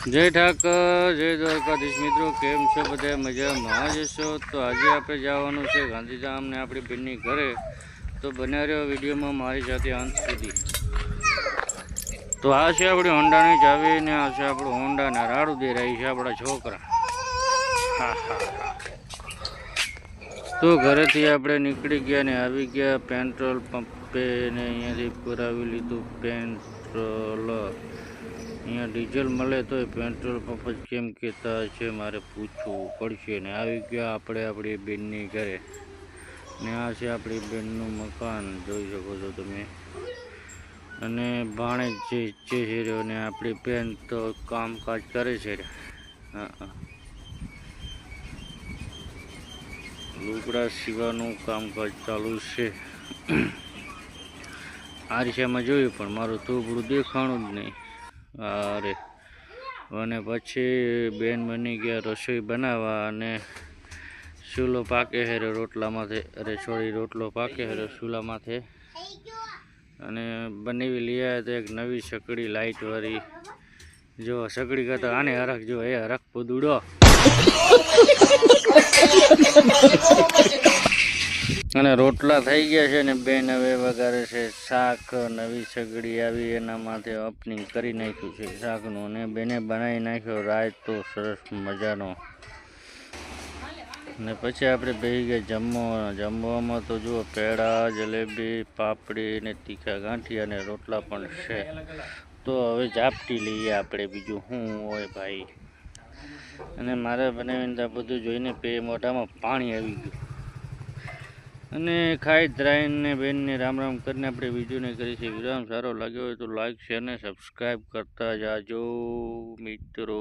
જય ઠાકર, જય દ્વારકાધીશ મિત્રો, કેમ છો બધા? મજામાં જશો? તો આજે આપણે જવાનું છે ગાંધીધામ ને આપણી બેનની ઘરે. તો બન્યા રહ્યો વિડીયોમાં મારી સાથે અંત સુધી. તો આ છે આપણી હોન્ડાની ચાવી ને આ છે આપણું હોન્ડાના રાડું દે રહી છે આપણા છોકરા. હા હા હા. તો ઘરેથી આપણે નીકળી ગયા ને આવી ગયા પેટ્રોલ પંપે ને અહીંયાથી પુરાવી લીધું પેટ્રોલ. અહીંયા ડીઝલ મળે તો પેટ્રોલ પંપ જ કેમ કહેતા છે મારે પૂછવું પડશે. ને આવી ગયા આપણે આપણી બેનની ઘરે ને આ છે આપણી બેનનું મકાન જોઈ શકો છો તમે. અને ભાણે જે છે રહ્યો ને આપણી બેન તો કામકાજ કરે છે. હા, લુગડા સીવાનું કામકાજ ચાલુ છે. આ રીક્ષામાં જોયું પણ મારું થોબડું દેખાણું જ નહીં. અરે અને પછી બેન બની ગયા રસોઈ બનાવવા અને ચૂલો પાકે છે રોટલામાંથી. અરે સોરી, રોટલો પાકે છે ચૂલામાંથી. અને બનાવી લઈ આવ્યા તો એક નવી સકડી લાઇટવાળી. જો સકડી કરતા આને હરખ જો, એ હરખ પુદુડો. અને રોટલા થઈ ગયા છે ને બેન હવે વઘારે છે શાક. નવી સગડી આવી એના માથે ઓપનિંગ કરી નાખ્યું છે શાકનું. અને બેને બનાવી નાખ્યો રાયતો સરસ મજાનો. ને પછી આપણે બેસી ગયા જમવામાં તો જુઓ પેડા, જલેબી, પાપડી ને તીખા ગાંઠિયા અને રોટલા પણ છે. તો હવે ઝાપટી લઈએ આપણે, બીજું શું હોય ભાઈ. અને મારે બનાવીને બધું જોઈને મોઢામાં પાણી આવી ગયું. અને ખાઈ ધરાઈને બેનને રામ રામ કરીને આપણે વિડીયોને કરી છે વિરામ. સારો લાગ્યો હોય તો લાઈક, શેર ને સબસ્ક્રાઈબ કરતા જાજો મિત્રો.